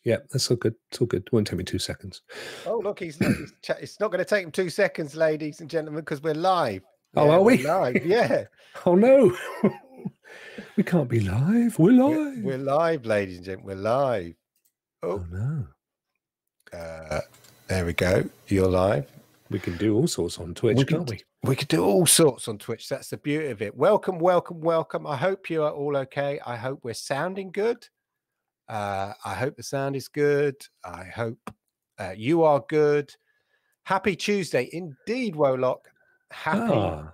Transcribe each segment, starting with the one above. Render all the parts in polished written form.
Yeah, that's all good. It's all good. It won't take me 2 seconds. Oh, look, it's not going to take him 2 seconds, ladies and gentlemen, because we're live. Oh, are we? Live, yeah. Oh, no. We can't be live. We're live. We're live, ladies and gentlemen. We're live. Oh, no. There we go. You're live. We can do all sorts on Twitch, can't we? We could do all sorts on Twitch. That's the beauty of it. Welcome, welcome, welcome. I hope you are all okay. I hope we're sounding good. I hope the sound is good. I hope you are good. Happy Tuesday. Indeed, Wolock. Happy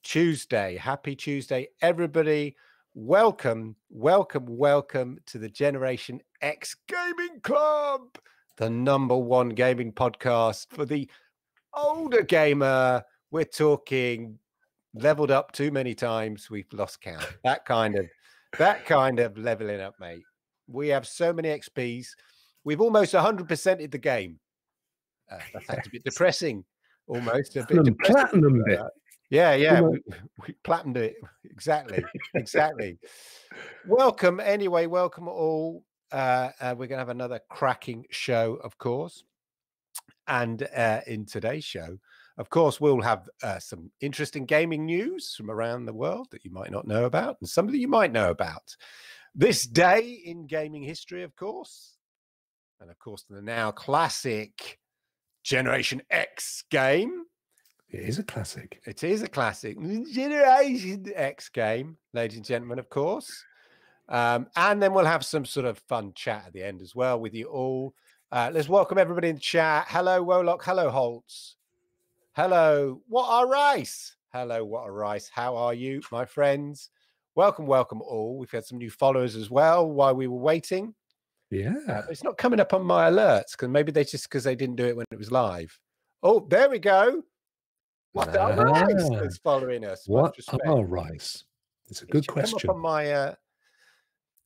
Tuesday. Happy Tuesday, everybody. Welcome, welcome, welcome to the Generation X Gaming Club, the #1 gaming podcast for the older gamer. We're talking leveled up too many times. We've lost count. That kind of leveling up, mate. We have so many XPs. We've almost 100%ed the game. That's a bit depressing, almost a bit depressing. Platinum bit. Yeah. We platinumed it. Exactly. Welcome, anyway. Welcome all. We're going to have another cracking show, of course. And in today's show, of course, we'll have some interesting gaming news from around the world that you might not know about, and some that you might know about. This day in gaming history, of course. And of course, the now classic Generation X game. It is a classic. It is a classic Generation X game, ladies and gentlemen, of course. And then we'll have some sort of fun chat at the end as well with you all. Let's welcome everybody in the chat. Hello, Wolock. Hello, Holtz. Hello, What a Rice. Hello, What a Rice. How are you, my friends? Welcome, welcome all. We've had some new followers as well while we were waiting. Yeah. But it's not coming up on my alerts because maybe they didn't do it when it was live. Oh, there we go. What a Rice is following us. What a Rice? It's a good question. Come up on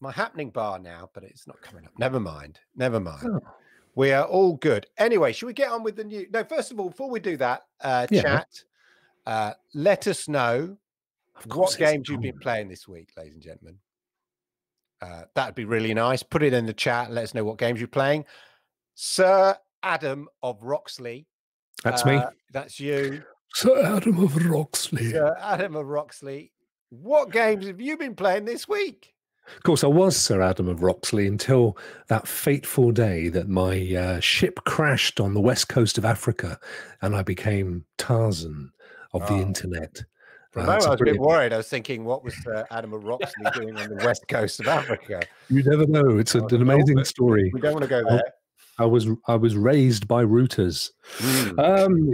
my happening bar now, but it's not coming up. Never mind. Oh. We are all good. Anyway, should we get on with the new? No, first of all, before we do that, chat, let us know what games you've been playing this week, ladies and gentlemen. That'd be really nice. Put it in the chat and let us know what games you're playing. Sir Adam of Roxley. That's me. That's you. Sir Adam of Roxley. Sir Adam of Roxley. What games have you been playing this week? Of course, I was Sir Adam of Roxley until that fateful day that my ship crashed on the west coast of Africa and I became Tarzan of the internet. For a moment, I was a bit worried. I was thinking, what was Adam of Roxley doing on the west coast of Africa? You never know. It's an amazing story. We don't want to go there. I was raised by routers.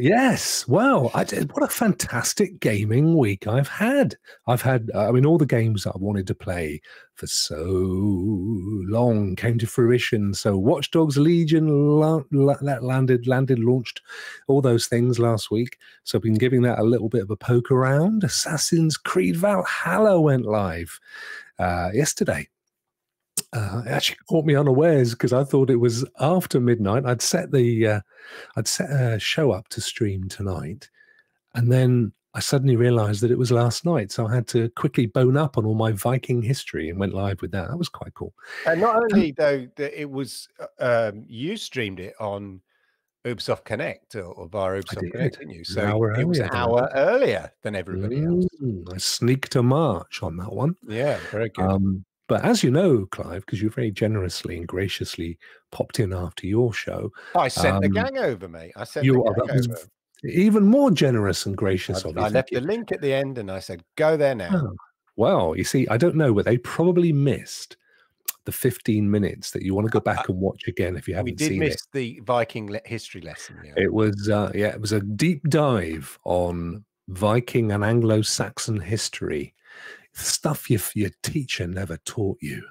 Yes. Well, what a fantastic gaming week I've had. All the games that I wanted to play for so long came to fruition. So Watch Dogs Legion launched all those things last week. So I've been giving that a little bit of a poke around. Assassin's Creed Valhalla went live yesterday. It actually caught me unawares because I thought it was after midnight. I'd set a show up to stream tonight, and then I suddenly realized that it was last night. So I had to quickly bone up on all my Viking history and went live with that. That was quite cool. And not only though that it was you streamed it on Ubisoft Connect or via Ubisoft Connect, didn't you? So it was an hour earlier than everybody else. I sneaked a march on that one. Yeah, very good. But as you know, Clive, because you very generously and graciously popped in after your show. I sent the gang over, mate. I sent the gang over. Even more generous and gracious of you. I left the link at the end and I said, go there now. Oh, well, you see, I don't know, but they probably missed the 15 minutes that you want to go back and watch again if you haven't seen it. We did miss the Viking history lesson. Yeah. It was a deep dive on Viking and Anglo-Saxon history. Stuff your teacher never taught you.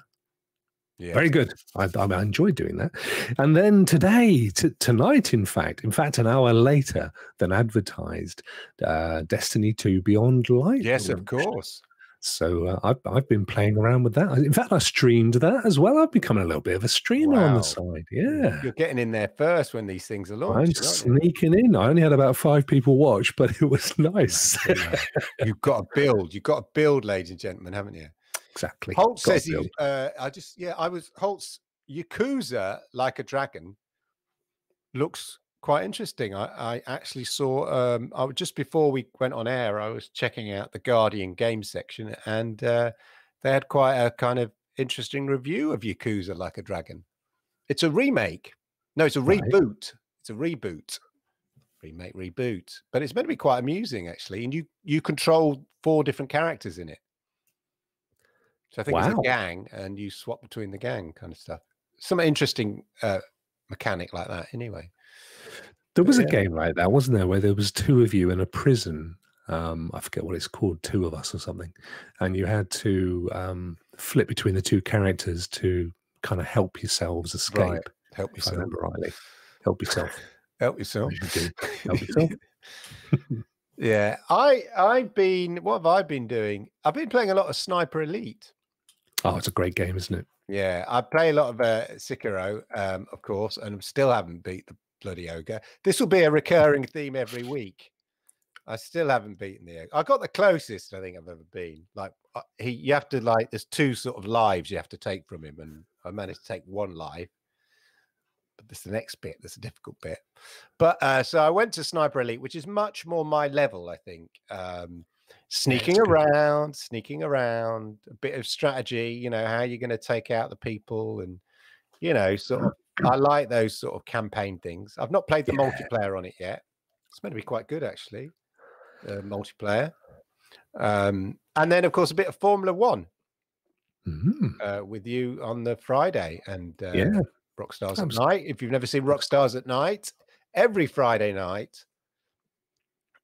Yeah. Very good. I enjoyed doing that. And then tonight, in fact, an hour later than advertised, Destiny 2 Beyond Light. Yes, of course. So I've been playing around with that. In fact, I streamed that as well. I've become a little bit of a streamer on the side. Yeah. You're getting in there first when these things are launched. I'm sneaking in. I only had about 5 people watch, but it was nice. You've got to build. You've got to build, ladies and gentlemen, haven't you? Exactly. Holtz says Holtz Yakuza Like a Dragon looks quite interesting. I actually saw, just before we went on air, I was checking out the Guardian game section, and they had quite a kind of interesting review of Yakuza Like a Dragon. It's a remake. No, it's a reboot. It's a reboot. Remake, reboot. But it's meant to be quite amusing, actually. And you control 4 different characters in it. So I think it's a gang, and you swap between the gang kind of stuff. Some interesting mechanic like that, anyway. There was a game like that, wasn't there, where there was 2 of you in a prison. I forget what it's called, 2 of Us or something, and you had to flip between the 2 characters to kind of help yourselves escape. Right. Help yourself. If I remember rightly. Help yourself. Help yourself. Help yourself. Yeah, I've been. What have I been doing? I've been playing a lot of Sniper Elite. Oh, it's a great game, isn't it? Yeah, I play a lot of Sekiro, of course, and still haven't beat the bloody ogre. This will be a recurring theme every week. I still haven't beaten the ogre. I got the closest I think I've ever been. Like you have to there's 2 sort of lives you have to take from him, and I managed to take 1 life. But this is the next bit. That's a difficult bit. But so I went to Sniper Elite, which is much more my level, I think. Sneaking around, a bit of strategy, how you're going to take out the people, and sort of I like those sort of campaign things. I've not played the multiplayer on it yet. It's meant to be quite good, actually, multiplayer. And then, of course, a bit of Formula 1 with you on the Friday, and Rockstars at Night. If you've never seen Rockstars at Night, every Friday night,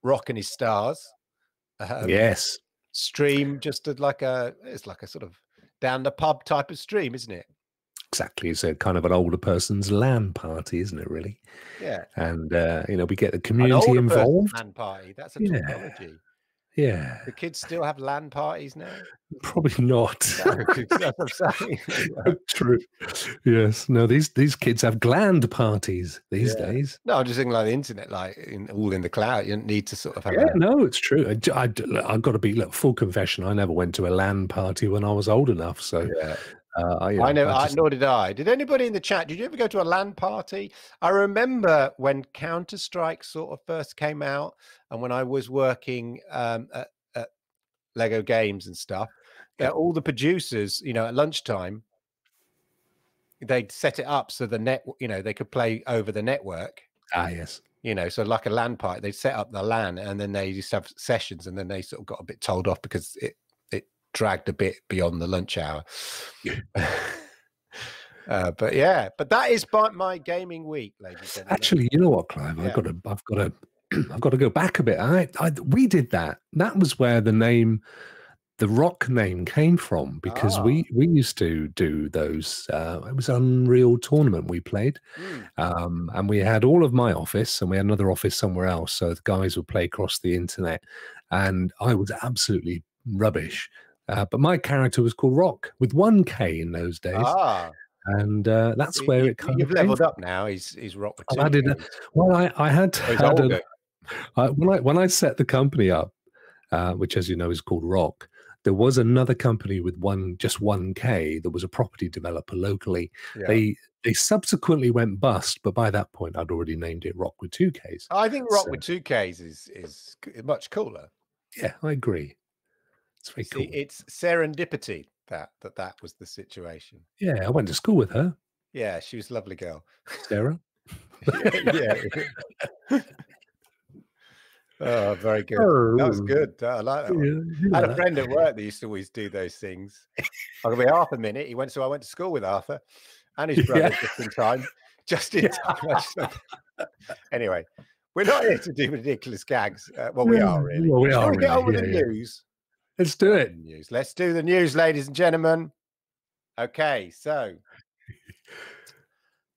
Rock and his stars. Yes. Stream just it's like a sort of down the pub type of stream, isn't it? Exactly. It's a kind of an older person's LAN party, isn't it, really? Yeah. And, we get the community involved. LAN party. That's a technology. Yeah. Do kids still have LAN parties now? Probably not. No, that's what I'm saying. True. Yes. No, these kids have gland parties these days. No, I'm just thinking like the internet, all in the cloud. You don't need to sort of have no, it's true. I've got to be, full confession. I never went to a LAN party when I was old enough. So I know, nor did I. Did anybody in the chat, did you ever go to a LAN party? I remember when Counter-Strike sort of first came out, and when I was working at Lego Games and stuff, all the producers, at lunchtime, they'd set it up so they could play over the network. Ah, yes. So like a LAN party, they'd set up the LAN, and then they used to have sessions, and then they sort of got a bit told off because it dragged a bit beyond the lunch hour. But that is my gaming week, ladies and gentlemen. Actually, you know what, Clive? I've got to go back a bit. We did that. That was where the Rock name came from, because we used to do those. It was Unreal Tournament we played, and we had all of my office, and we had another office somewhere else. So the guys would play across the internet, and I was absolutely rubbish. But my character was called Rock with 1 K in those days. And that's where it kind of leveled up now. He's Rock with 2 I did. Well, I had when I set the company up, which, as you know, is called Rock. There was another company with just 1 K that was a property developer locally. Yeah. They subsequently went bust, but by that point, I'd already named it Rock with 2 Ks. I think Rock with 2 Ks is much cooler. Yeah, I agree. It's very cool. It's serendipity that was the situation. Yeah, I went to school with her. Yeah, she was a lovely girl. Sarah? yeah. Oh, very good. That was good. I like that one. I had a friend at work that used to always do those things. I'll be Arthur a minute. I went to school with Arthur and his brother just in time. Anyway, we're not here to do ridiculous gags. Well, we are really. Well, we are. Get on with the news. Let's do it. Let's do the news, ladies and gentlemen. Okay, so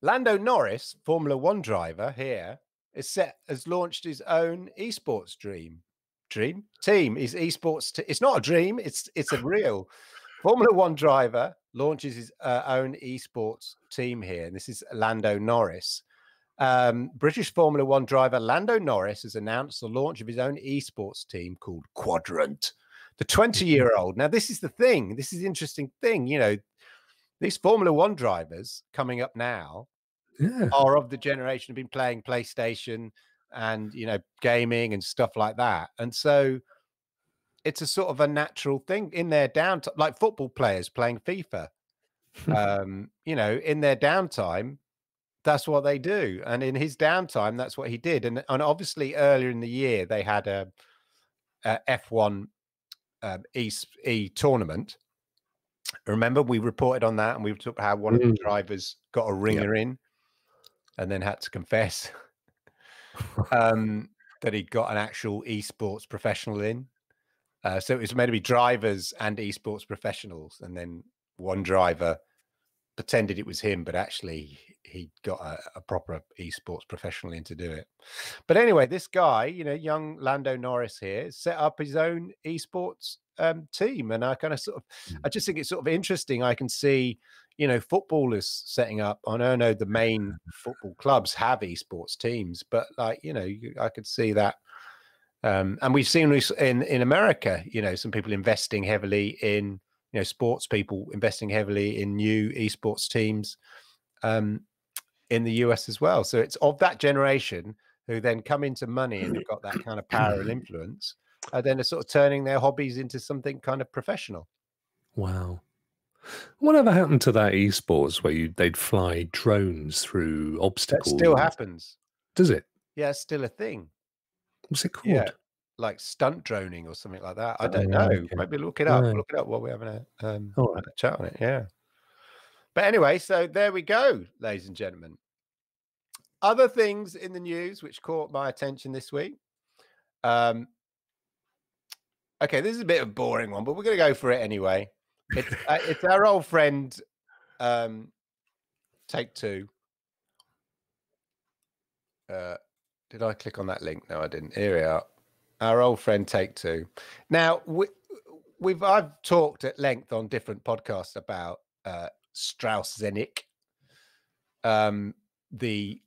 Lando Norris, Formula 1 driver here, has launched his own esports team. His esports. It's not a dream. It's a real Formula 1 driver launches his own esports team here, and this is Lando Norris. British Formula 1 driver Lando Norris has announced the launch of his own esports team called Quadrant. The 20-year-old. Now, this is the thing. This is the interesting thing. these Formula One drivers coming up now are of the generation who've been playing PlayStation and, you know, gaming and stuff like that. And so it's a sort of a natural thing in their downtime, like football players playing FIFA. You know, in their downtime, that's what they do. And in his downtime, that's what he did. And obviously earlier in the year, they had a F1 e tournament. Remember, we reported on that, and we talked how one of the drivers got a ringer in and then had to confess that he got an actual esports professional in. So it was meant to be drivers and esports professionals, and then one driver pretended it was him, but actually he got a proper esports professional in to do it. But anyway, this guy, you know, young Lando Norris here, set up his own esports team, and I kind of sort of, I just think it's sort of interesting. I can see, you know, footballers setting up. I know the main football clubs have esports teams, but like, you know, I could see that. And we've seen in America, you know, some people investing heavily in, you know, sports people investing heavily in new esports teams in the US as well. So it's of that generation who then come into money and have got that kind of power and influence, then are sort of turning their hobbies into something kind of professional. Wow. Whatever happened to that esports where they'd fly drones through obstacles? That still happens. Does it? Yeah, it's still a thing. What's it called? Yeah, like stunt droning or something like that. I don't know. Okay. Maybe look it up. Right. Look it up while we're having a chat on it. Yeah. But anyway, so there we go, ladies and gentlemen. Other things in the news which caught my attention this week. Okay, this is a bit of a boring one, but we're going to go for it anyway. It's our old friend, Take-Two. Did I click on that link? No, I didn't. Here we are. Our old friend Take-Two. Now, I've talked at length on different podcasts about Strauss Zelnick, the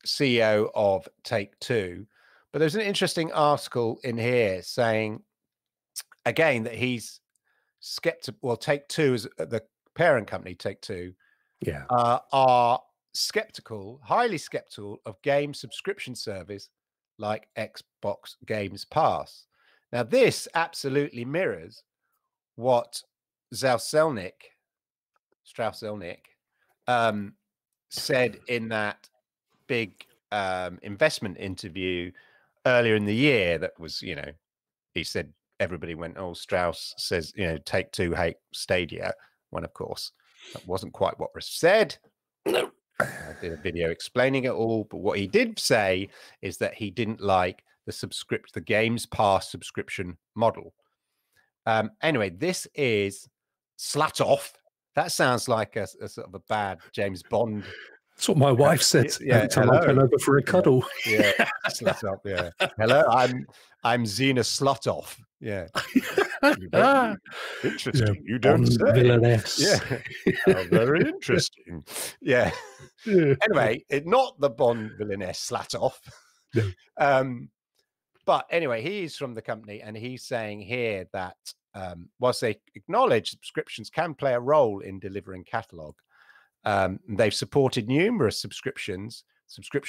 CEO of Take-Two. But there's an interesting article in here saying, again, that he's skeptical. Well, Take-Two is the parent company, Take-Two, are skeptical, highly skeptical of game subscription service like Xbox Games Pass. Now, this absolutely mirrors what Strauss Zelnick said in that big investment interview earlier in the year. That was, you know, he said everybody went, oh, Strauss says, you know, Take-Two hate Stadia. When, of course, that wasn't quite what was said. No. I did a video explaining it all, but what he did say is that he didn't like the Games Pass subscription model. Anyway, this is Slatoff. That sounds like a sort of a bad James Bond. That's what my wife said every time I turn over for a cuddle. Yeah, Slatoff. Yeah. Hello, I'm Xena Slatoff. Yeah. Interesting. Yeah, you don't say. Villainess. Yeah. Oh, very interesting. Yeah. Anyway, not the Bond villainess Slatoff. No. But anyway, he's from the company, and he's saying here that whilst they acknowledge subscriptions can play a role in delivering catalog, they've supported numerous subscription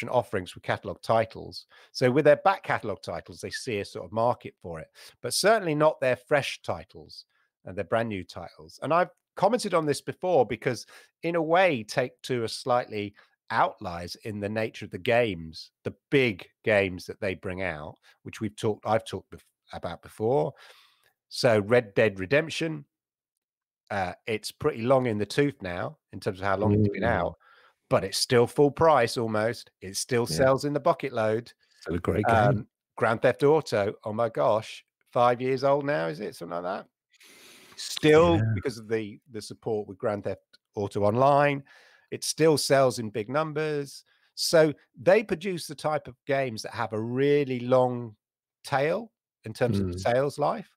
offerings with catalog titles. So with their back catalog titles, they see a sort of market for it, but certainly not their fresh titles and their brand new titles. And I've commented on this before because in a way, Take-Two are slightly outliers in the nature of the games, the big games that they bring out, which I've talked about before. So Red Dead Redemption, it's pretty long in the tooth now in terms of how long it's been out, but it's still full price almost. It still sells in the bucket load. Still a great game. Grand Theft Auto, oh my gosh, 5 years old now, is it? Something like that. Still, because of the support with Grand Theft Auto Online, it still sells in big numbers. So they produce the type of games that have a really long tail in terms of the sales life.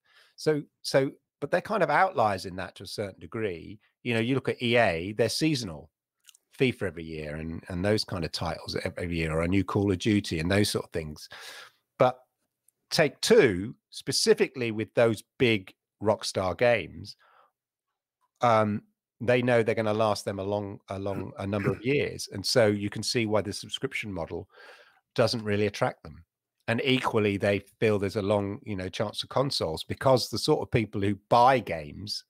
But they're kind of outliers in that to a certain degree. You know, you look at EA, they're seasonal. FIFA every year and those kind of titles every year, or a new Call of Duty and those sort of things. But Take-Two, specifically with those big Rockstar games, they know they're going to last them a number of years. And so you can see why the subscription model doesn't really attract them. And equally, they feel there's a long, chance of consoles, because the sort of people who buy games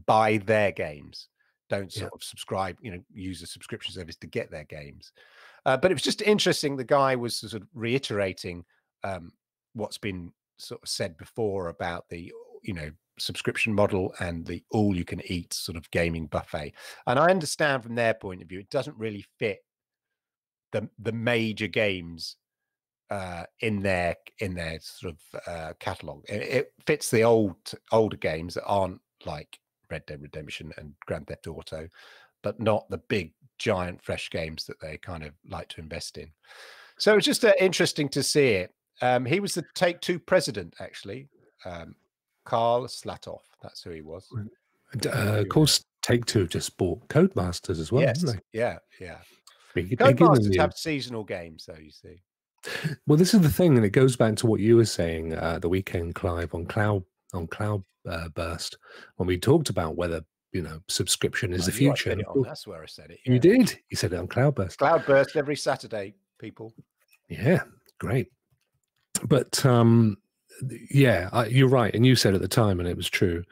buy their games, don't sort of subscribe, use a subscription service to get their games. But it was just interesting. The guy was sort of reiterating what's been sort of said before about the, subscription model and the all-you-can-eat sort of gaming buffet. And I understand from their point of view, it doesn't really fit the major games in their sort of catalog. It fits the older games that aren't like Red Dead Redemption and Grand Theft Auto, but not the big giant fresh games that they kind of like to invest in. So it's just interesting to see it. He was the Take-Two president, actually. Karl Slatoff, that's who he was. Of course, Take-Two just bought Codemasters as well, yes, didn't they? Yeah. Codemasters have seasonal games, though, you see. Well, this is the thing, and it goes back to what you were saying the weekend, Clive, on Cloudburst, when we talked about whether subscription is the future. That's where I said it. Yeah. You did. You said it on Cloudburst. Cloudburst every Saturday, people. Yeah, great. But you're right, and you said at the time, and it was true,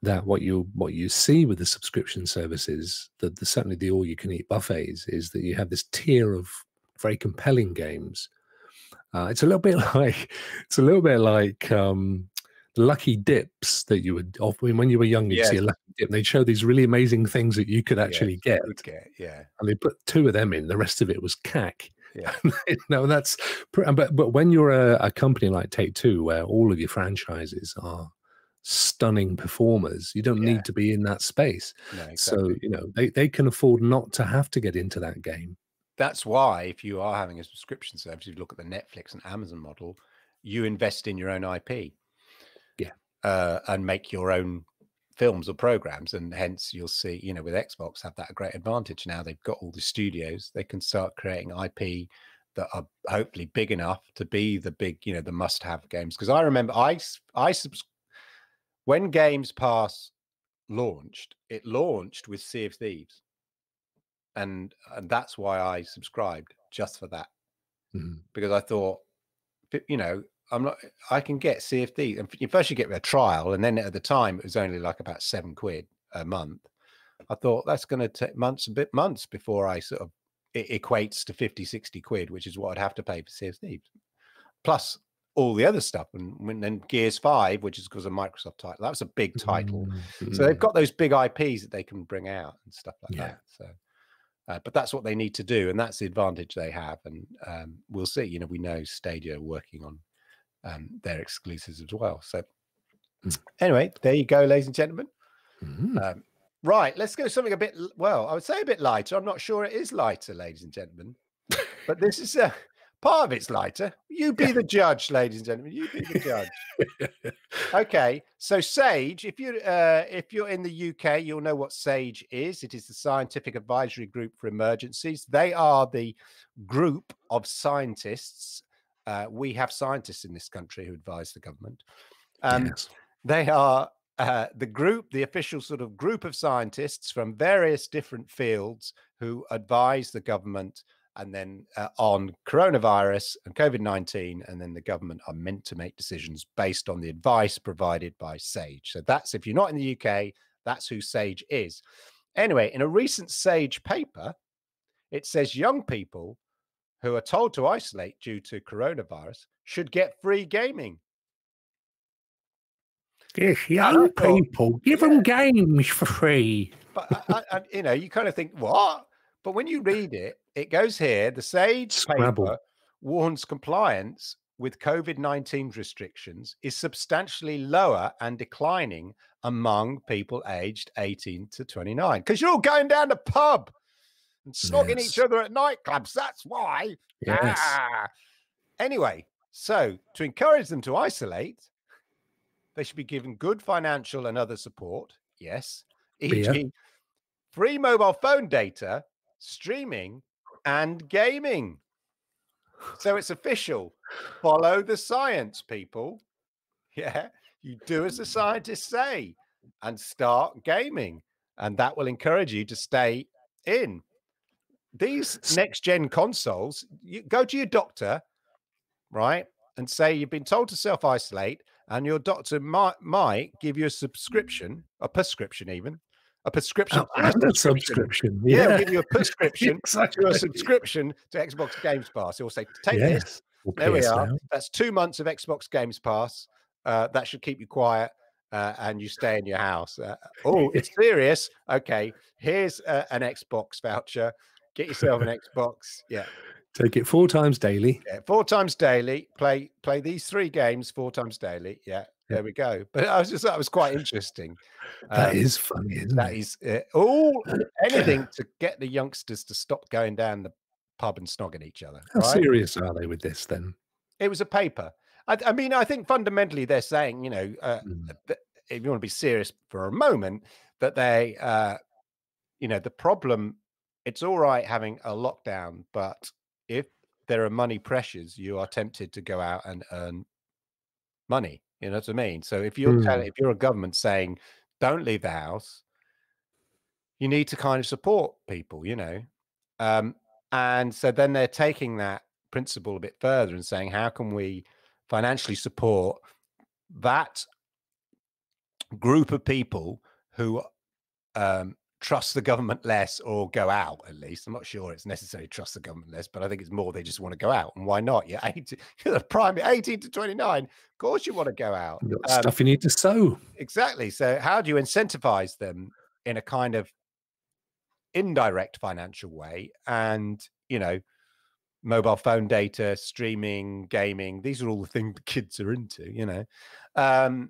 that what you see with the subscription services, that certainly the all-you-can-eat buffets, is that you have this tier of very compelling games. It's a little bit like the lucky dips that you would often when you were young. You'd see a lucky dip, and they'd show these really amazing things that you could actually get. And they put 2 of them in. The rest of it was cack. Yeah. That's but when you're a company like Take-Two, where all of your franchises are stunning performers, you don't need to be in that space. No, exactly. So they can afford not to have to get into that game. That's why, if you are having a subscription service, if you look at the Netflix and Amazon model, you invest in your own IP, and make your own films or programs, and hence you'll see, with Xbox have that great advantage. Now they've got all the studios, they can start creating IP that are hopefully big enough to be the big, the must-have games. Because I remember when Games Pass launched, it launched with Sea of Thieves, and that's why I subscribed, just for that. Because I thought, I can get Sea of Thieves, and first you get a trial, and then at the time it was only like about £7 a month. I thought that's going to take months before I sort of, it equates to 50-60 quid, which is what I'd have to pay for Sea of Thieves, plus all the other stuff. And then Gears 5, which is because of Microsoft title, that was a big title. So they've got those big IPs that they can bring out and stuff like that. So but that's what they need to do, and that's the advantage they have. And we'll see. We know Stadia are working on their exclusives as well. So anyway, there you go, ladies and gentlemen. Right, let's go something a bit, I would say a bit lighter. I'm not sure it is lighter, ladies and gentlemen, but this is part of it's lighter. You be the judge, ladies and gentlemen. You be the judge. Okay, so SAGE, if you're in the UK, you'll know what SAGE is. It is the Scientific Advisory Group for Emergencies. They are the group of scientists. We have scientists in this country who advise the government. Yes. They are the official sort of group of scientists from various different fields who advise the government, and then on coronavirus and COVID-19, and then the government are meant to make decisions based on the advice provided by SAGE. So that's, if you're not in the UK, that's who SAGE is. Anyway, in a recent SAGE paper, it says young people who are told to isolate due to coronavirus should get free gaming. Yes, young people, give them games for free. But you kind of think, what? But when you read it, it goes here. The SAGE paper warns compliance with COVID-19 restrictions is substantially lower and declining among people aged 18 to 29. Because you're all going down the pub and snogging each other at nightclubs. That's why. Yes. Anyway, so to encourage them to isolate, they should be given good financial and other support. Yes. E.g., free mobile phone data, streaming, and gaming. So it's official. Follow the science, people. Yeah. You do as the scientists say and start gaming. and that will encourage you to stay in. These next-gen consoles, you go to your doctor, right, and say you've been told to self-isolate, and your doctor might give you a subscription, a prescription even, a prescription and a subscription. Yeah, Yeah, give you a prescription exactly. to a subscription to Xbox Games Pass. He'll say, take Yes. this. Or There we PS are. Now. That's 2 months of Xbox Games Pass. That should keep you quiet and you stay in your house. Oh, it's serious. Okay, here's an Xbox voucher. Get yourself an Xbox. Yeah. Take it 4 times daily. Yeah, 4 times daily. Play these 3 games 4 times daily. Yeah, there we go. But that was quite interesting. That is funny, isn't that it? is anything to get the youngsters to stop going down the pub and snogging each other. How right? serious are they with this then? It was a paper. I mean, I think fundamentally they're saying, you know, that if you want to be serious for a moment, that they, you know, the problem, it's all right having a lockdown, but if there are money pressures, you are tempted to go out and earn money. You know what I mean? So if you're if you're a government saying, don't leave the house, you need to kind of support people, you know. And so then they're taking that principle a bit further and saying, how can we financially support that group of people who trust the government less or go out at least. I'm not sure it's necessary to trust the government less, but I think it's more they just want to go out. And why not? You're the prime 18 to 29. Of course you want to go out. You've got stuff you need to sow. Exactly. So how do you incentivize them in a kind of indirect financial way? And, you know, mobile phone data, streaming, gaming, these are all the things the kids are into, you know.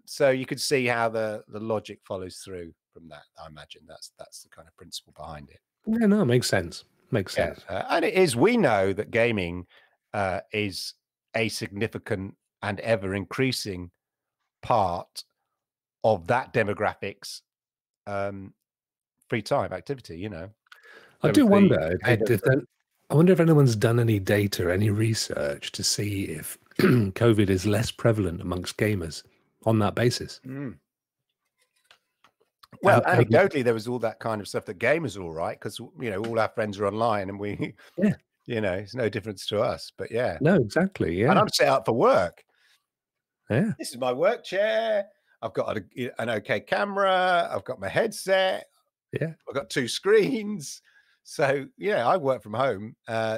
So you could see how the logic follows through from that. I imagine that's the kind of principle behind it. Yeah, no, it makes sense. Makes sense. And it is, we know that gaming is a significant and ever increasing part of that demographics free time activity, you know. I do wonder I wonder if anyone's done any data, any research to see if COVID is less prevalent amongst gamers on that basis. Well, anecdotally, there was all that kind of stuff that gamers are all right because, you know, all our friends are online and we, you know, it's no difference to us. But yeah, no, exactly. Yeah, and I'm set up for work. Yeah, this is my work chair. I've got an okay camera. I've got my headset. Yeah, I've got 2 screens. So yeah, I work from home,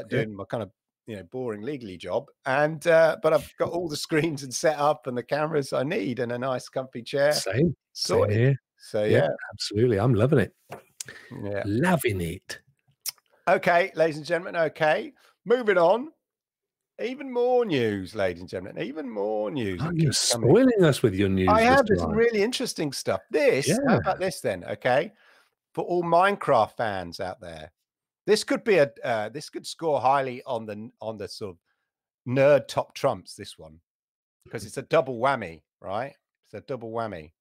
doing my kind of, you know, boring legally job, and but I've got all the screens and set up and the cameras I need and a nice comfy chair. Same here. So yeah, absolutely, I'm loving it. Yeah, loving it. Okay, ladies and gentlemen. Okay, moving on. Even more news, ladies and gentlemen. Even more news. Oh, you're spoiling us with your news. I have some really interesting stuff. How about this then? Okay, for all Minecraft fans out there, this could be this could score highly on the sort of nerd top trumps. This one, because it's a double whammy, right? It's a double whammy.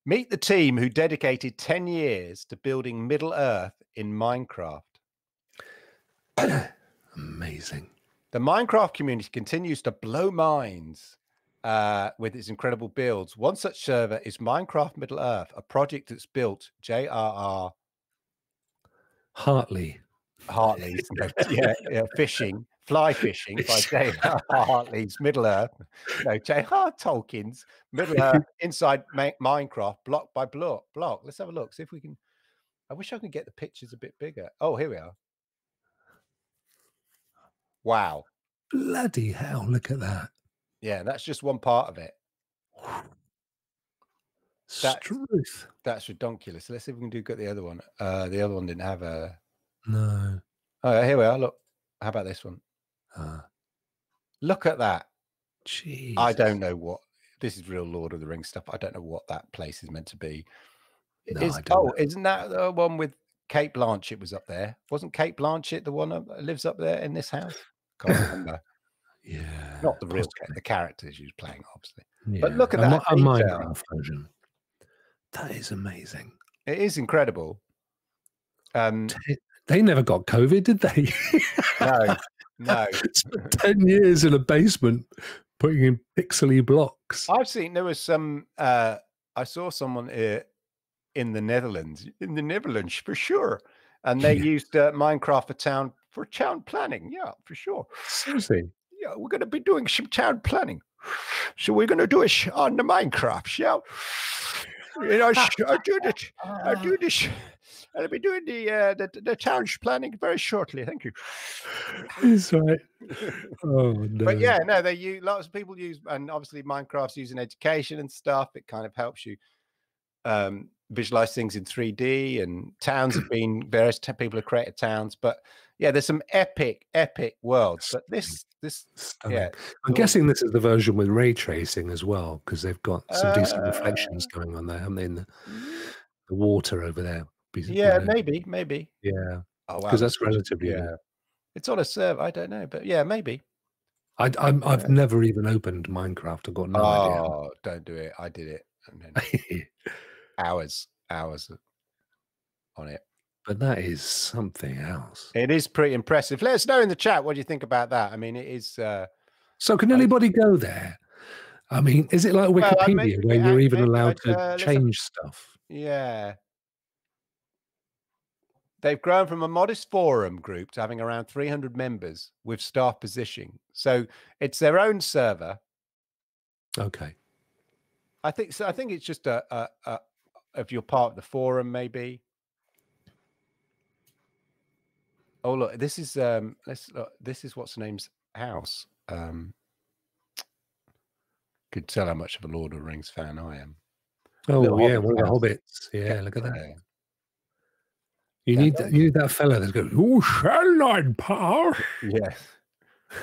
Meet the team who dedicated 10 years to building Middle Earth in Minecraft. Amazing. The Minecraft community continues to blow minds with its incredible builds. One such server is Minecraft Middle Earth, a project that's built J.R.R. Hartley. Fly fishing by J.R.R. Hartley's Middle Earth. No, J.R.R. Tolkien's Middle Earth inside Minecraft, block by block. Let's have a look. See if we can. I wish I could get the pictures a bit bigger. Oh, here we are. Wow. Bloody hell, look at that. Yeah, that's just one part of it. That's ridiculous. Let's see if we can get the other one. The other one didn't have a... No. Oh, here we are. Look. How about this one? Look at that. Jeez. I don't know what... This is real Lord of the Rings stuff. I don't know what that place is meant to be. No, I don't know. Isn't that the one with Kate Blanchett was up there? Wasn't Kate Blanchett the one that lives up there in this house? Can't remember. Yeah. Not the real the characters she was playing, obviously. Yeah. But look at that. A Minecraft version. That is amazing. It is incredible. They never got COVID, did they? No. Spent 10 years in a basement putting in pixely blocks. I've seen there was some. I saw someone in the Netherlands. In the Netherlands, for sure. And they used Minecraft for town planning. Yeah, for sure. Seriously. Yeah, we're going to be doing some town planning. So we're going to do it on the Minecraft. Yeah. You know, I do this. I'll be doing the town's planning very shortly. Thank you. That's right. Oh no. But yeah, no, they use lots of people use, and obviously Minecraft's used in education and stuff. It kind of helps you visualize things in 3D, and towns have been various people have created towns. But yeah, there's some epic worlds. But this yeah, I'm guessing this is the version with ray tracing as well, because they've got some decent reflections going on there, haven't they? In the water over there. Yeah, maybe. Yeah. Oh wow, because that's relatively new. It's on a server. I don't know, but yeah, maybe. I've never even opened Minecraft. I've got no idea. Oh, don't do it. I did it, and then hours on it. But that is something else. It is pretty impressive. Let us know in the chat what you think about that. I mean, it is. So can anybody go there? I mean, is it like Wikipedia where you're even allowed to change stuff? Yeah. They've grown from a modest forum group to having around 300 members with staff positioning. So it's their own server. Okay. I think so. I think it's just if you're part of the forum, maybe. Oh look, this is let's look. This is what's name's house. Could tell how much of a Lord of the Rings fan I am. Oh yeah, one of the hobbits. Yeah, look at that. You need that fella that's going, "You shall not pass." Yes.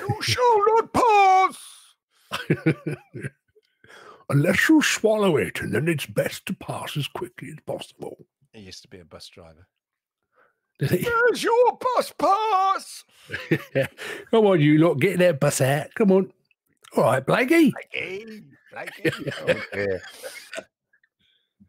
You shall not pass. Unless you swallow it, and then it's best to pass as quickly as possible. He used to be a bus driver. Did he? Where's your bus pass? Come on, you lot, get that bus out. Come on. All right, Blakey. Blakey. Oh, dear.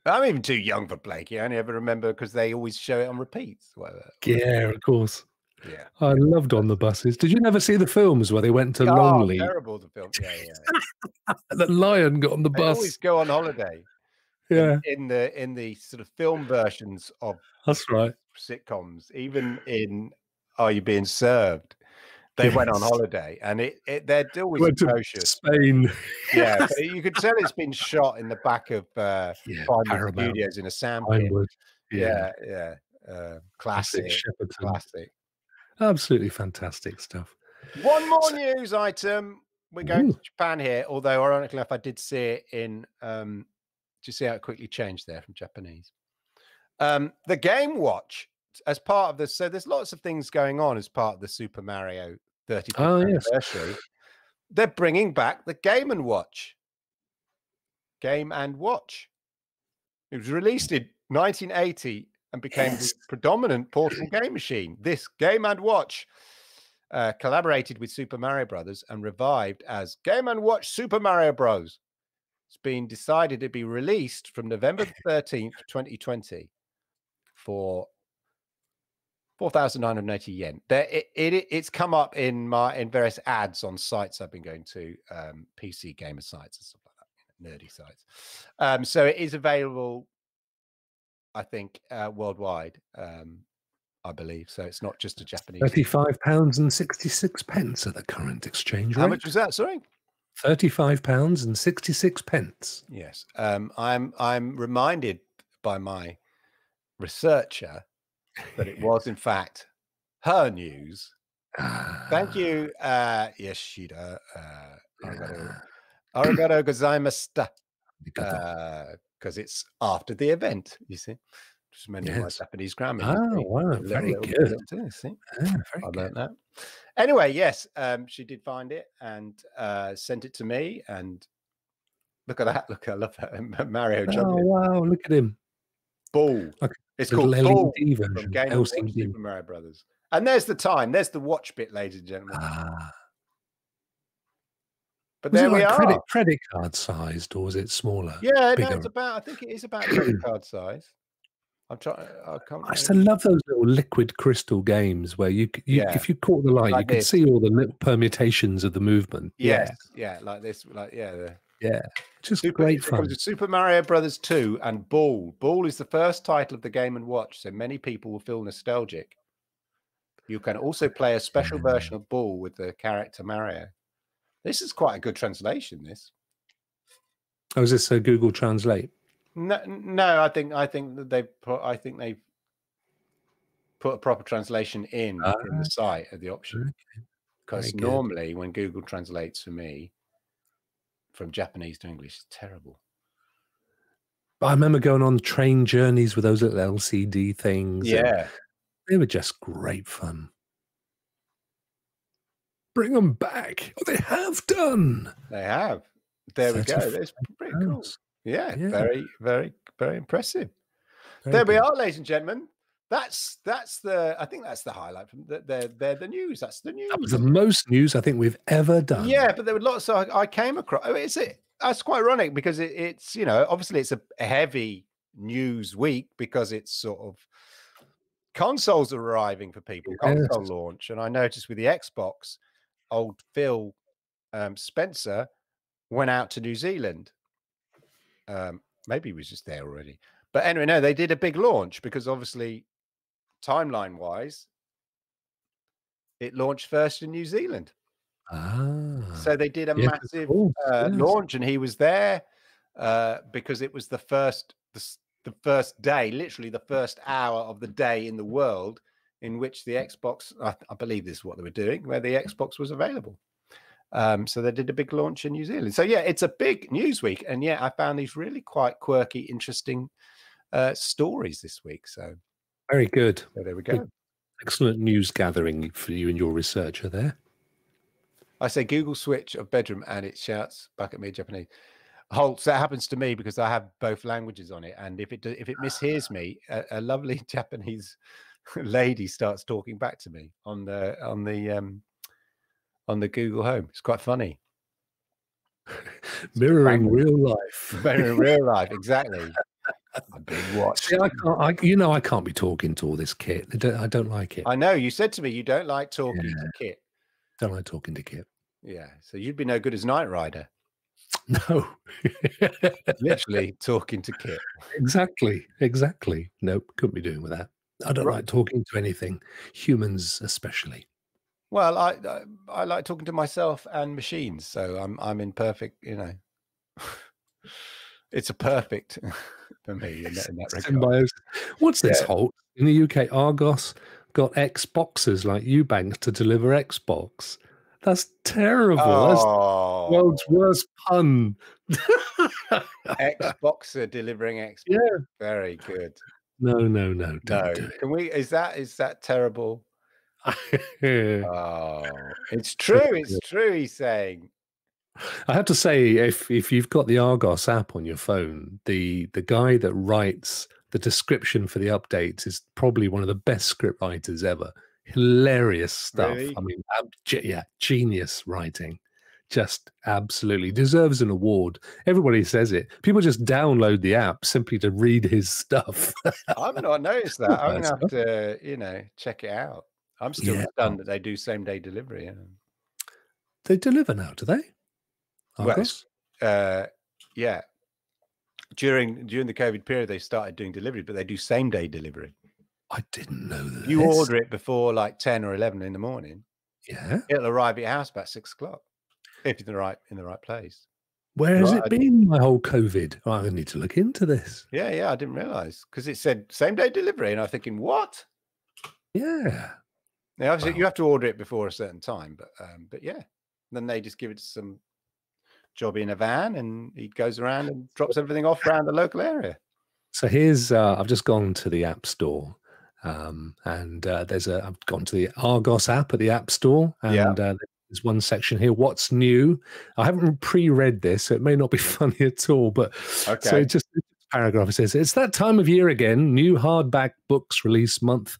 I'm even too young for Blakey. I only ever remember because they always show it on repeats. Whatever. Yeah, of course. Yeah, I loved On the Buses. Did you never see the films where they went to Longley? Terrible, the film. Yeah. The lion got on the bus. Always go on holiday. Yeah, in the sort of film versions of that's right sitcoms, even in Are You Being Served? They went on holiday, and they're always atrocious. Spain. Yeah, but you could tell it's been shot in the back of Paramount Studios in a sandpit. Yeah. Classic. Absolutely fantastic stuff. One more news item. We're going to Japan here, although ironically enough, I did see it in. Do you see how it quickly changed there from Japanese? The Game Watch, as part of this, so there's lots of things going on as part of the Super Mario 35th anniversary. Yes. They're bringing back the Game & Watch. Game & Watch. It was released in 1980 and became the predominant portable game machine. This Game & Watch collaborated with Super Mario Brothers and revived as Game & Watch Super Mario Bros. It's been decided to be released from November 13th, 2020 for 4,980 yen. It's come up in various ads on sites I've been going to, PC gamer sites and stuff like that, nerdy sites. So it is available, I think, worldwide, I believe. So it's not just a Japanese. £35.66 at the current exchange rate. How much was that? Sorry. £35.66. Yes. I'm reminded by my researcher that it was in fact her news. Thank you, Yoshida. Arigato gozaimashita. Because it's after the event, you see. Just many of my Japanese grammar. Oh, wow, very good. See? I learned that. Anyway, yes, she did find it and sent it to me. And look at that. Look, I love that. Mario jumping. Oh, wow, look at him. Ball. Okay. It's called Ball from Game & Watch Super Mario Brothers. And there's the time. There's the watch bit, ladies and gentlemen. But there we are. Credit card sized, or was it smaller? Yeah, no, it's about. I think it is about credit card size. I'm trying. I used to love those little liquid crystal games where you if you caught the light, like you could see all the little permutations of the movement. Yes, like this, Yeah, just great It comes fun. with Super Mario Brothers 2 and Ball. Ball is the first title of the Game & Watch, so many people will feel nostalgic. You can also play a special version of Ball with the character Mario. This is quite a good translation, this. Oh, is this a Google Translate? No, I think that they've put a proper translation in the site of the option. Because normally when Google translates for me from Japanese to English, it's terrible. I remember going on train journeys with those little LCD things. Yeah. They were just great fun. Bring them back. Oh, they have done. They have. There we go. That's pretty cool. Yeah, very, very, very impressive. There we are, ladies and gentlemen. That's the. I think that's the highlight from they're the news. That's the news. That was the most news I think we've ever done. Yeah, but there were lots. So I came across. Oh, that's quite ironic because it's obviously it's a heavy news week because it's sort of consoles are arriving for people. Console launch, and I noticed with the Xbox, old Phil Spencer went out to New Zealand. Maybe he was just there already. But anyway, no, they did a big launch because obviously, timeline-wise, it launched first in New Zealand. So they did a massive launch, and he was there because it was the first day, literally the first hour of the day in the world in which the Xbox, I believe this is what they were doing, where the Xbox was available. So they did a big launch in New Zealand. So yeah, it's a big news week, and yeah, I found these really quite quirky, interesting stories this week. So very good. So there we go. Excellent news gathering for you and your researcher there. I say Google switch of bedroom, and it shouts back at me Japanese. Holtz, that happens to me because I have both languages on it, and if it mishears me, a lovely Japanese lady starts talking back to me on the Google Home. It's quite funny. Mirroring real life. Mirroring real life, exactly. I've been watched. See, I can't be talking to all this kit. I don't like it. I know. You said to me you don't like talking to Kit. Don't like talking to Kit. Yeah. So you'd be no good as Knight Rider. No. Literally talking to Kit. Exactly. Nope. Couldn't be doing with that. I don't like talking to anything, humans especially. Well, I like talking to myself and machines, so I'm in perfect, it's a perfect for me in that regard. What's this, Holt? In the UK, Argos got Xboxers like Eubanks to deliver Xbox. That's terrible. That's the world's worst pun. Xboxer delivering Xbox. Yeah. Very good. No. No. Can we? Is that terrible? Oh, it's true. It's true. He's saying. I have to say, if you've got the Argos app on your phone, the guy that writes the description for the updates is probably one of the best script writers ever. Hilarious stuff. Really? I mean, genius writing. Just absolutely deserves an award. Everybody says it. People just download the app simply to read his stuff. I've not noticed that. I'm gonna have to, check it out. I'm still stunned that they do same day delivery. They deliver now, do they? Argos? Well, yeah. During the COVID period, they started doing delivery, but they do same day delivery. I didn't know that. You order it before like 10 or 11 in the morning. Yeah. It'll arrive at your house about 6 o'clock if you're in the right place. Where has it been my whole COVID? Oh, I need to look into this. Yeah, I didn't realize because it said same day delivery, and I'm thinking, what? Yeah. Now, obviously, you have to order it before a certain time, but yeah, then they just give it to some job in a van, and he goes around and drops everything off around the local area. So here's I've just gone to the App Store, and I've gone to the Argos app at the App Store, and there's one section here, what's new. I haven't pre-read this, so it may not be funny at all, but so just paragraph, it says, it's that time of year again, new hardback books release month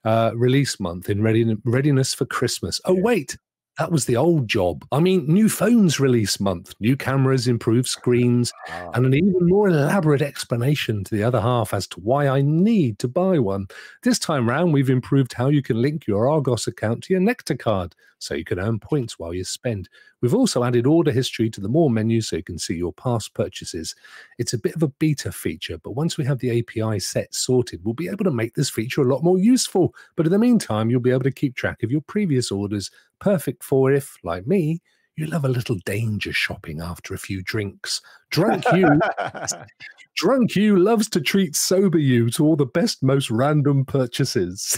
in readiness for Christmas. Oh, wait, that was the old job. I mean, new phones release month, new cameras, improved screens, and an even more elaborate explanation to the other half as to why I need to buy one. This time round, we've improved how you can link your Argos account to your Nectar card, so you can earn points while you spend. We've also added order history to the More menu so you can see your past purchases. It's a bit of a beta feature, but once we have the API set sorted, we'll be able to make this feature a lot more useful. But in the meantime, you'll be able to keep track of your previous orders, perfect for if, like me, you love a little danger shopping after a few drinks. Drunk you loves to treat sober you to all the best, most random purchases.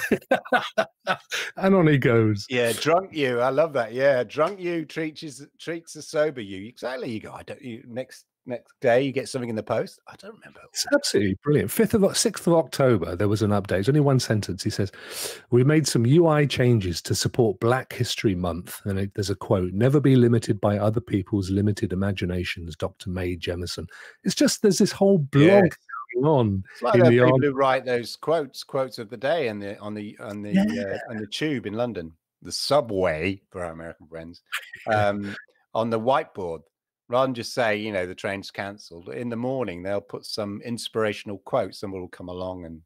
And on he goes. Yeah, drunk you. I love that. Yeah, drunk you treats a sober you. Exactly. You go. Next day you get something in the post. I don't remember. It's absolutely brilliant. 6th of October, there was an update. Only one sentence. He says, "We made some UI changes to support Black History Month." And there's a quote, "Never be limited by other people's limited imaginations, Dr. Mae Jemison." It's just, there's this whole blog going on. It's like the people who write those quotes of the day on the tube in London, the subway for our American friends, on the whiteboard. Rather than just say, the train's cancelled, in the morning, they'll put some inspirational quote. Someone will come along and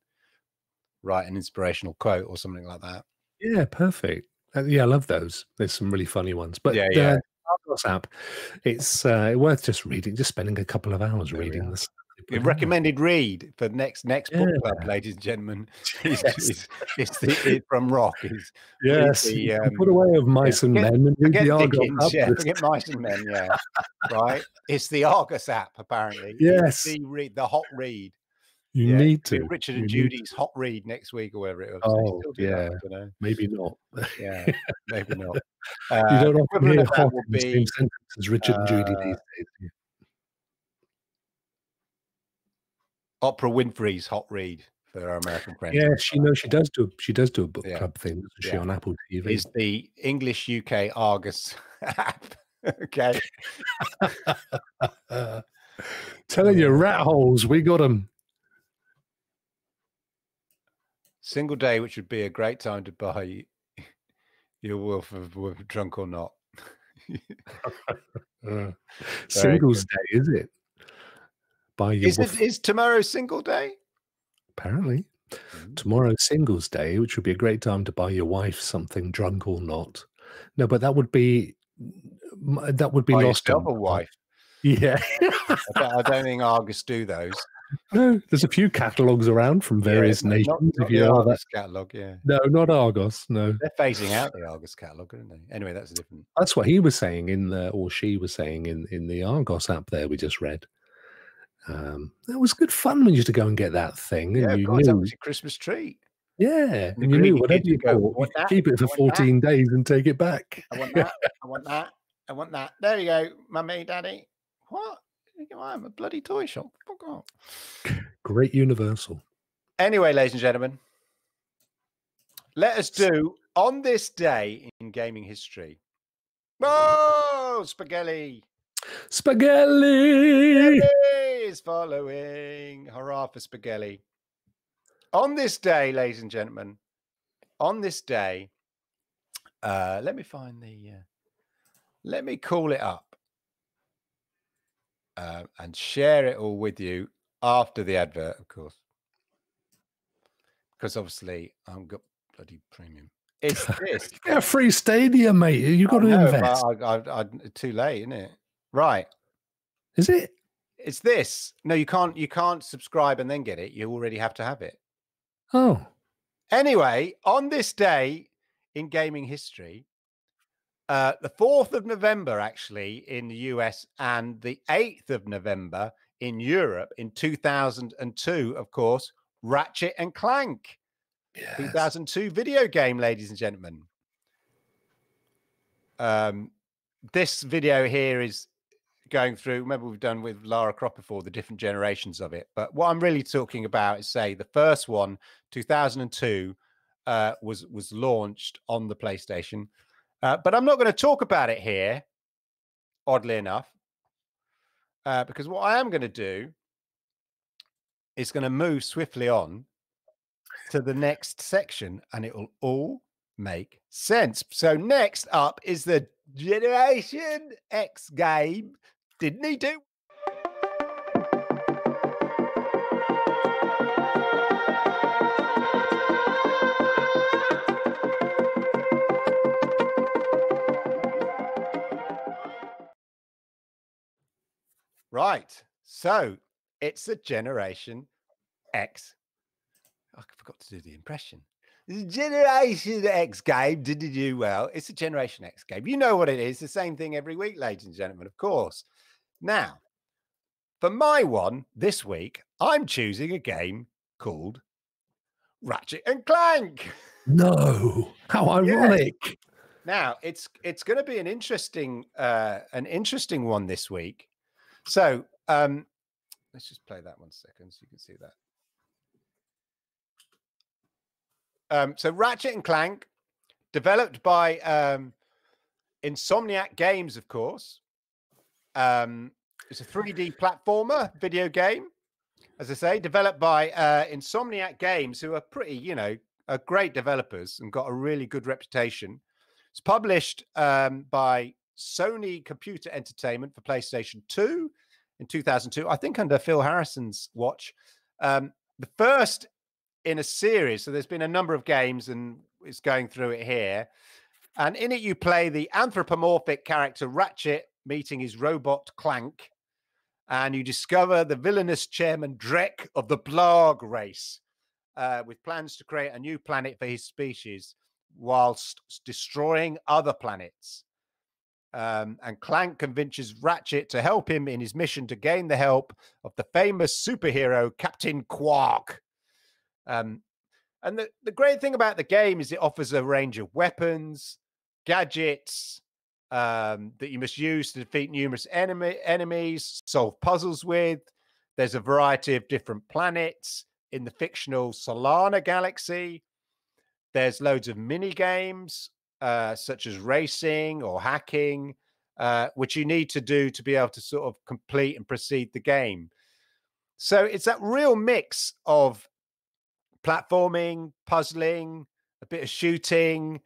write an inspirational quote or something like that. Yeah, perfect. Yeah, I love those. There's some really funny ones. But the Argos app, it's worth just reading, just spending a couple of hours reading this. Recommended read for next book club, ladies and gentlemen. It's from Rock. Put away of Mice and Men and read the Argos app. Yeah, forget Mice and Men. Yeah, right. It's the Argos app, apparently. Yes, the hot read. You need to. Richard and Judy's hot read next week or whatever it was. Oh, yeah. Maybe not. Yeah, maybe not. You don't often hear hot in the same sentence as Richard and Judy these days. Oprah Winfrey's hot read for our American friends. Yeah, she does do a book club thing, doesn't she, on Apple TV? Is the English UK Argos app. Okay. Telling you, rat holes, we got them. Single day, which would be a great time to buy your wolf of Drunk or Not. Singles Day, is it? Is tomorrow Single Day? Apparently. Tomorrow's Singles Day, which would be a great time to buy your wife something, drunk or not. No, but that would be lost on a wife. Yeah. I don't think Argos do those. No, there's a few catalogs around from various nations. Not the Argos catalog, yeah. No, not Argos, no. They're phasing out the Argos catalog, aren't they? Anyway, that's different. That's what he was saying or she was saying in the Argos app there we just read. It was good fun when you used to go and get that thing. And you knew it was a Christmas treat. Yeah, and you knew whatever you bought, you could keep it for 14 days and take it back. I want that. I want that. I want that. There you go, mummy, daddy. What? I'm a bloody toy shop. Fuck off. Great Universal. Anyway, ladies and gentlemen, let us do on this day in gaming history. Oh, spaghetti! Spaghetti is following. Hurrah for spaghetti! On this day, ladies and gentlemen, on this day, let me find the. Let me call it up. And share it all with you after the advert, of course. Because obviously, I've got bloody premium. It's this. Get a free Stadia, mate. You've got to invest. Too late, isn't it? Right. Is it? It's this. No, you can't subscribe and then get it. You already have to have it. Oh. Anyway, on this day in gaming history, the 4th of November, actually, in the US, and the 8th of November in Europe in 2002, of course, Ratchet and Clank. Yes. 2002 video game, ladies and gentlemen. This video here is going through, remember we've done with Lara Croft before, the different generations of it. But what I'm really talking about is, say, the first one, 2002, was launched on the PlayStation. But I'm not going to talk about it here, oddly enough, because what I am going to do is going to move swiftly on to the next section, and it will all make sense. So next up is the Generation X game. Didn't he do? Right. So it's a Generation X. I forgot to do the impression. The Generation X game didn't do well. It's a Generation X game. You know what it is. The same thing every week, ladies and gentlemen, of course. Now, for my one this week, I'm choosing a game called Ratchet and Clank. No, how ironic. Yes. Now, it's going to be an interesting one this week. So, let's just play that 1 second so you can see that. So Ratchet and Clank, developed by Insomniac Games, of course. It's a 3D platformer video game, as I say, developed by Insomniac Games, who are pretty, are great developers and got a really good reputation. It's published by Sony Computer Entertainment for PlayStation 2 in 2002, I think under Phil Harrison's watch. The first in a series. So there's been a number of games and it's going through it here. And in it, you play the anthropomorphic character Ratchet meeting his robot Clank. And you discover the villainous chairman Drek of the Blarg race with plans to create a new planet for his species whilst destroying other planets. And Clank convinces Ratchet to help him in his mission to gain the help of the famous superhero Captain Quark. And the great thing about the game is it offers a range of weapons, gadgets that you must use to defeat numerous enemies, solve puzzles with. There's a variety of different planets in the fictional Solana galaxy. There's loads of mini games, such as racing or hacking, which you need to do to be able to sort of complete and proceed the game. So it's that real mix of platforming, puzzling, a bit of shooting.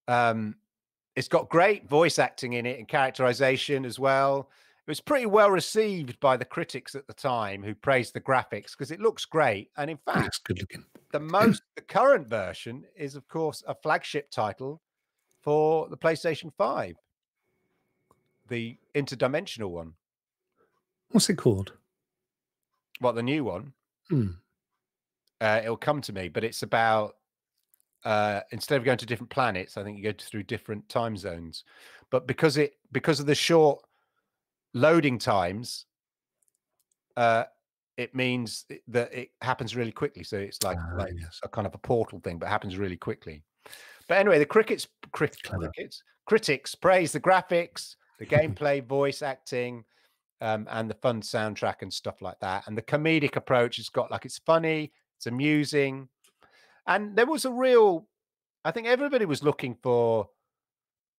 It's got great voice acting in it and characterization as well. It was pretty well received by the critics at the time, who praised the graphics because it looks great. And in fact, It's good looking. The current version is, of course, a flagship title for the PlayStation 5, the interdimensional one. What's it called? What, the new one? It'll come to me, but it's about instead of going to different planets, I think you go through different time zones. But because of the short loading times, it means that it happens really quickly. So it's like yes. a kind of a portal thing, but happens really quickly. But anyway, the critics praise the graphics, the gameplay, voice acting, and the fun soundtrack and stuff like that. And the comedic approach has got, like, it's funny, it's amusing. And there was I think everybody was looking for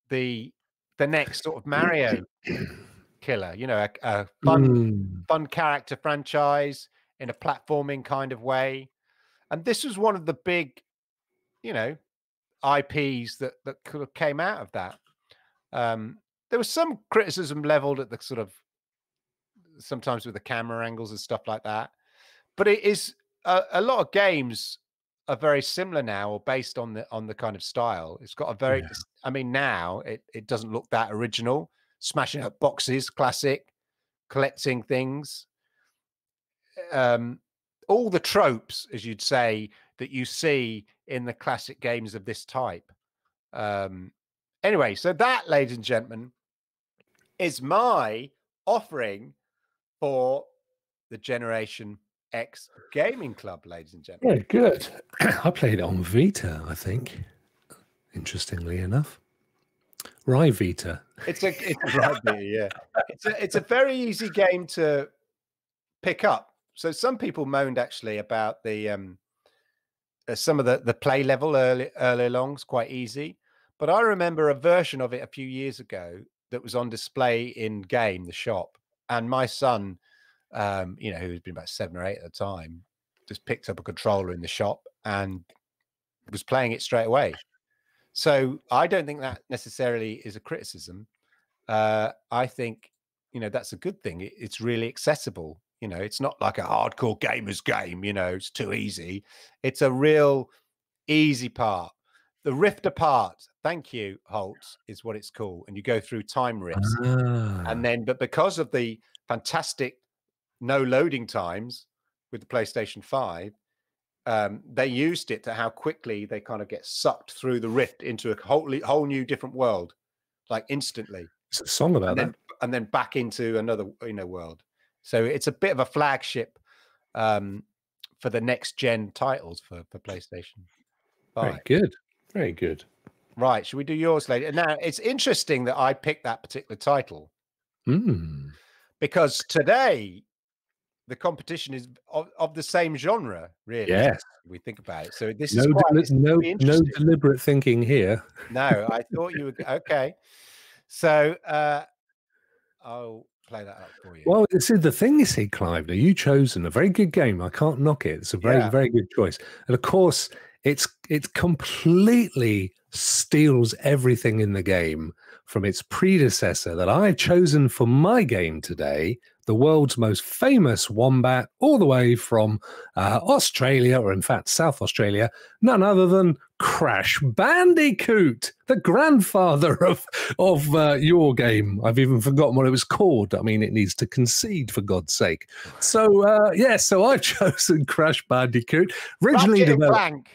the next sort of Mario killer, a fun character franchise in a platforming kind of way. And this was one of the big, IPs that kind of came out of that. There was some criticism leveled at the sort of, sometimes with the camera angles and stuff like that. But it is a lot of games are very similar now, or based on the kind of style. It's got a very, I mean, now it doesn't look that original. Smashing up boxes, classic, collecting things, all the tropes, as you'd say, that you see in the classic games of this type. Anyway, so that, ladies and gentlemen, is my offering for the Generation X Gaming Club, ladies and gentlemen. Yeah, good. I played it on Vita, I think. Interestingly enough, Rye Vita. It's Rye Vita, yeah. It's a very easy game to pick up. So some people moaned actually about the some of the play level early along is quite easy, but I remember a version of it a few years ago that was on display in the shop, and my son, who had been about 7 or 8 at the time, just picked up a controller in the shop and was playing it straight away. So I don't think that necessarily is a criticism. I think, that's a good thing. It's really accessible. It's not like a hardcore gamer's game, it's too easy. It's a real easy part. The Rift Apart, thank you, Holt, is what it's called. And you go through time rifts. And then, but because of the fantastic no loading times with the PlayStation 5, they used it to how quickly they kind of get sucked through the rift into a whole new different world, like instantly. It's a song about that. And then back into another, world. So it's a bit of a flagship for the next gen titles for PlayStation 5. Very good. Very good. Right. Should we do yours later? Now, it's interesting that I picked that particular title because today the competition is of the same genre, really. Yes. We think about it. So this no is no deliberate thinking here. No, I thought you were okay. So I'll play that up for you. Well, this is the thing, you see, Clive. Now, you've chosen a very good game. I can't knock it. It's a very, very good choice. And of course, it completely steals everything in the game from its predecessor that I've chosen for my game today, the world's most famous wombat, all the way from Australia, or in fact, South Australia, none other than Crash Bandicoot, the grandfather of your game. I've even forgotten what it was called. I mean, it needs to concede, for God's sake. So, so I've chosen Crash Bandicoot. Originally developed.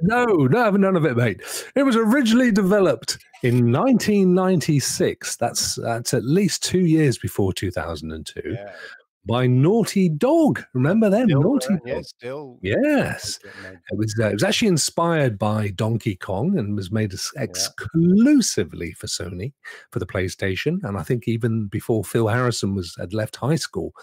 No, none of it, mate. It was originally developed in 1996. That's at least 2 years before 2002. Yeah. By Naughty Dog. Remember them? Naughty Dog. Yeah, still. Yes. It was actually inspired by Donkey Kong and was made exclusively for Sony, for the PlayStation. And I think even before Phil Harrison had left high school.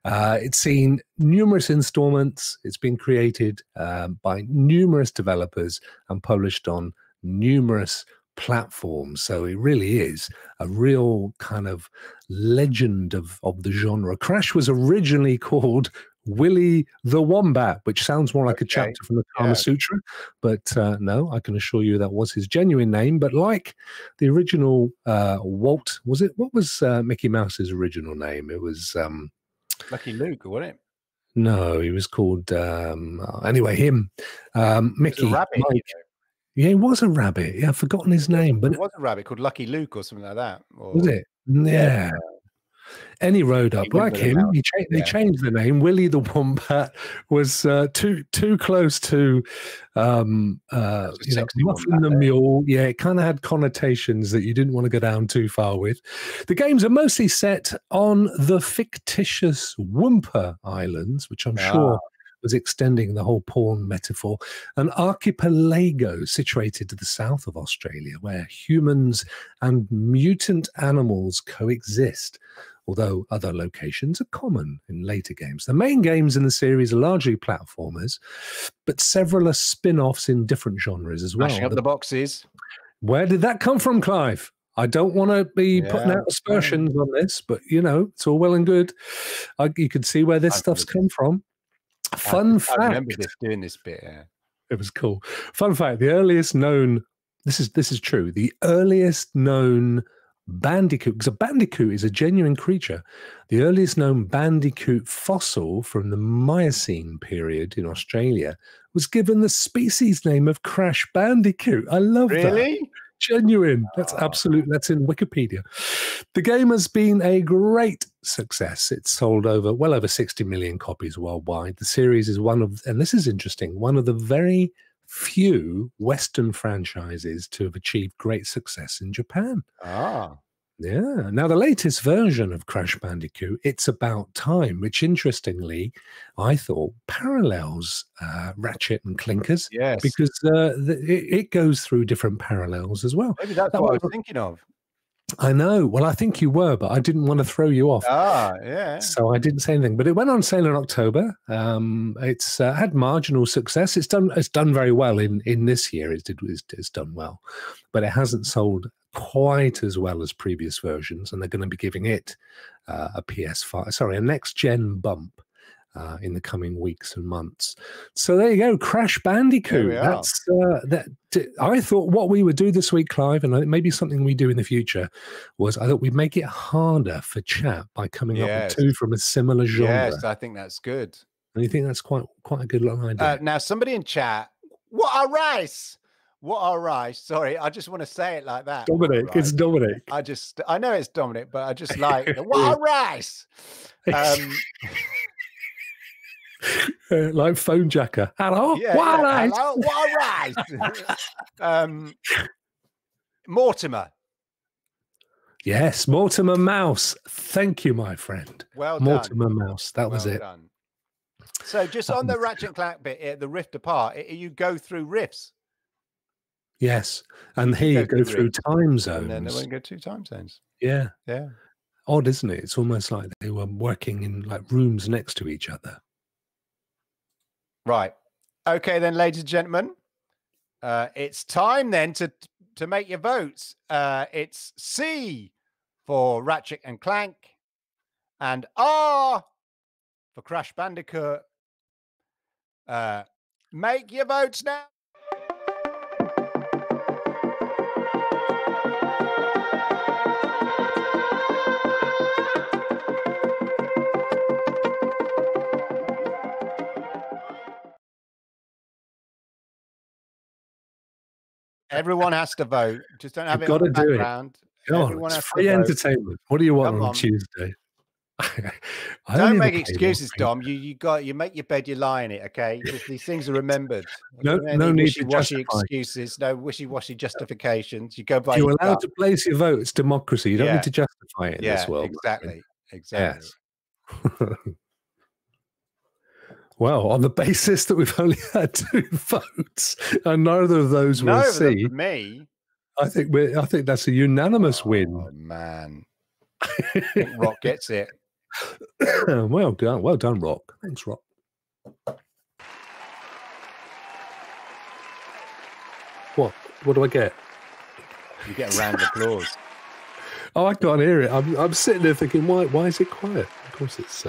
It's seen numerous installments. It's been created by numerous developers and published on numerous platforms. So it really is a real kind of legend of the genre. Crash was originally called Willy the Wombat, which sounds more like a chapter from the Kama Sutra, but no, I can assure you that was his genuine name. But like the original Walt, what was Mickey Mouse's original name? It was Lucky Luke, wasn't it? No, he was called anyway, him, Mickey. Rabbit, Mike. Yeah, he was a rabbit. Yeah, I've forgotten his name. But it was a rabbit called Lucky Luke or something like that. Was it? Yeah. And he rode up like him. They changed the name. Willy the Wombat was too close to Muffin the Mule. Yeah, it kind of had connotations that you didn't want to go down too far with. The games are mostly set on the fictitious Wumpa Islands, which I'm sure was extending the whole porn metaphor, an archipelago situated to the south of Australia where humans and mutant animals coexist, although other locations are common in later games. The main games in the series are largely platformers, but several are spin-offs in different genres as well. Mashing up the boxes. Where did that come from, Clive? I don't want to be putting out aspersions on this, but, it's all well and good. You can see where this stuff's come from. Fun fact. I remember doing this bit. Yeah. It was cool. Fun fact: the earliest known. This is true. The earliest known bandicoot, because a bandicoot is a genuine creature. The earliest known bandicoot fossil from the Miocene period in Australia was given the species name of Crash Bandicoot. I love that. Really? Genuine. That's absolute. That's in Wikipedia. The game has been a great success. It's sold well over 60 million copies worldwide. The series is and this is interesting, one of the very few Western franchises to have achieved great success in Japan. Yeah. Now, the latest version of Crash Bandicoot, It's About Time, which interestingly, I thought parallels Ratchet and Clinkers. Yes. Because it goes through different parallels as well. Maybe that's what I was thinking of. I know. Well, I think you were, but I didn't want to throw you off. Yeah. So I didn't say anything. But it went on sale in October. It's had marginal success. It's done very well in this year. It's done well, but it hasn't sold quite as well as previous versions, and they're going to be giving it a next gen bump in the coming weeks and months. So there you go, Crash Bandicoot. That's I thought what we would do this week, Clive, and maybe something we do in the future, was I thought we'd make it harder for chat by coming up with two from a similar genre. Yes, I think that's good. And you think that's quite a good idea? Now, somebody in chat, what a race! What a rice. Sorry, I just want to say it like that. Dominic, it's Dominic. I know it's Dominic, but I just like what a rice. Like phone jacker. Hello? What a rice. Mortimer. Yes, Mortimer Mouse. Thank you, my friend. Well Mortimer done. Mouse. That was it. Done. So just on the Ratchet and Clank bit, the Rift Apart, you go through rifts. Yes. And here you go through time zones. And then they go 2 time zones. Yeah. Yeah. Odd, isn't it? It's almost like they were working in like rooms next to each other. Right. Okay, then, ladies and gentlemen, it's time then to make your votes. It's C for Ratchet and Clank and R for Crash Bandicoot. Make your votes now. Everyone has to vote. Just don't have it in the background. It's free entertainment. What do you want on Tuesday? Don't make excuses, Dom. You make your bed, you lie in it. Okay, these things are remembered. No need to wishy-washy excuses. No wishy-washy justifications. You go by. You're allowed to place your vote. It's democracy. You don't need to justify it in this world. Exactly. Yes. Well, on the basis that we've only had 2 votes and neither of those will see. For me, I think that's a unanimous win. Oh man, I think Rock gets it. Well done, Rock. Thanks, Rock. What do I get? You get a round of applause. Oh, I can't hear it. I'm sitting there thinking, why is it quiet? Of course, it's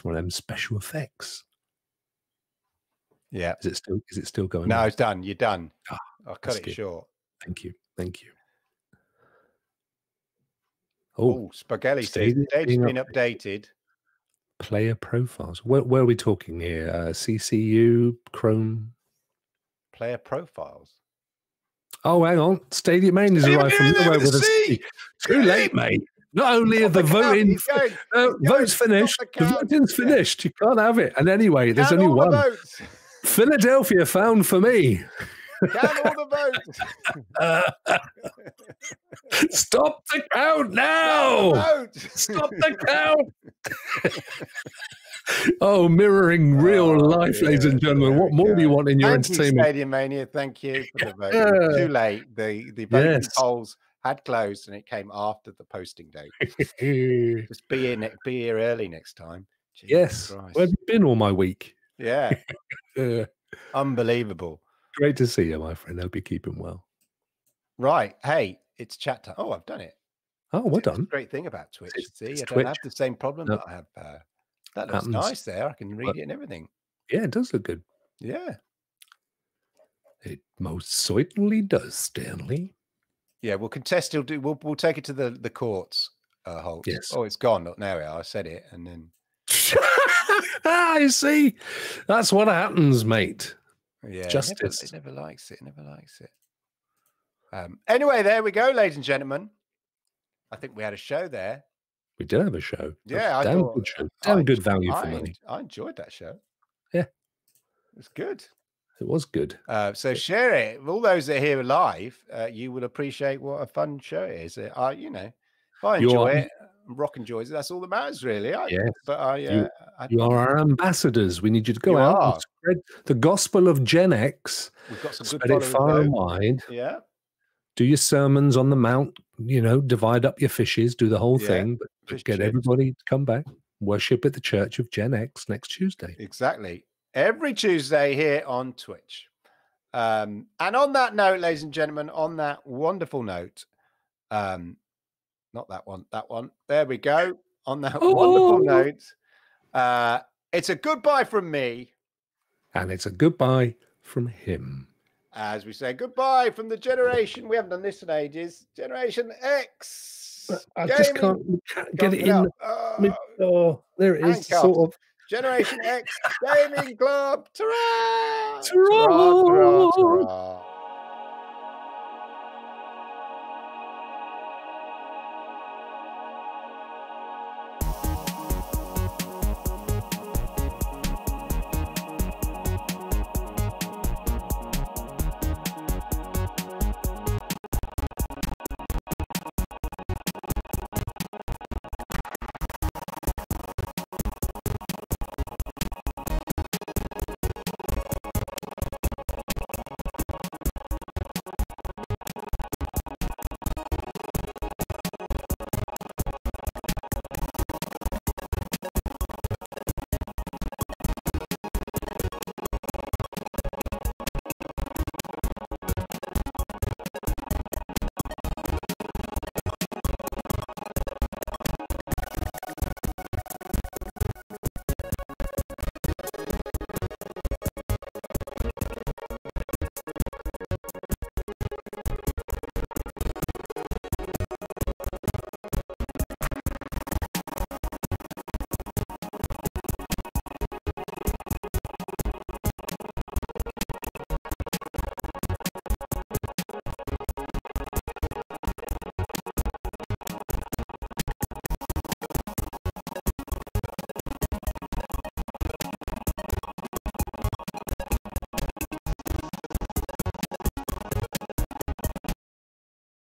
one of them special effects. Yeah. Is it still going on? No, it's done. You're done. I'll cut it short. Thank you. Oh, Spaghetti says the date's been updated. Player profiles. Where are we talking here? CCU, Chrome? Player profiles. Oh, hang on. Stadium Main is arrived from nowhere with a C. Too late, mate. Not only are the voting votes finished, the voting's finished. You can't have it. And anyway, there's only one. Philadelphia found for me. Count all the votes. Stop the count now. Stop the count. Oh, mirroring real life, ladies and gentlemen. What more do you want in your entertainment? Stadium Mania, thank you for the vote. Too late. The voting polls had closed and it came after the posting date. Just be here early next time. Jesus Christ. Where have you been all my week? Yeah. Unbelievable. Great to see you, my friend. Hope you're keeping well. Right. Hey, it's chat time. Oh, I've done it. Oh, well done. That's the great thing about Twitch. I don't have the same problem that I have. That looks nice there. I can read it and everything. Yeah, it does look good. Yeah. It most certainly does, Stanley. Yeah, we'll contest. We'll take it to the courts. Holt. Yes. Oh, it's gone. Look, now I said it, and then. You see, that's what happens, mate. Yeah, justice. It never likes it. Anyway, there we go, ladies and gentlemen. I think we had a show there. We did have a show. Yeah, Good show. Damn good value for money. I enjoyed that show. Yeah, it was good. It was good. So share it. All those that are here live, you will appreciate what a fun show it is. If I enjoy it, Rock enjoys it. That's all that matters, really. But you are our ambassadors. We need you to go out and spread the gospel of Gen X. We've got some spread it far and wide. Yeah. Do your sermons on the mount. Divide up your fishes. Do the whole thing, but get everybody to come back. Worship at the Church of Gen X next Tuesday. Exactly. Every Tuesday here on Twitch. And on that note, ladies and gentlemen, on that wonderful note, not that one. There we go. On that wonderful note, it's a goodbye from me. And it's a goodbye from him. As we say goodbye from the generation, we haven't done this in ages, Generation X. I just can't get it in. There it is. Sort of. Generation X Gaming Club. Ta-ra! Ta-ra! Ta-ra! Ta-ra! Ta-ra!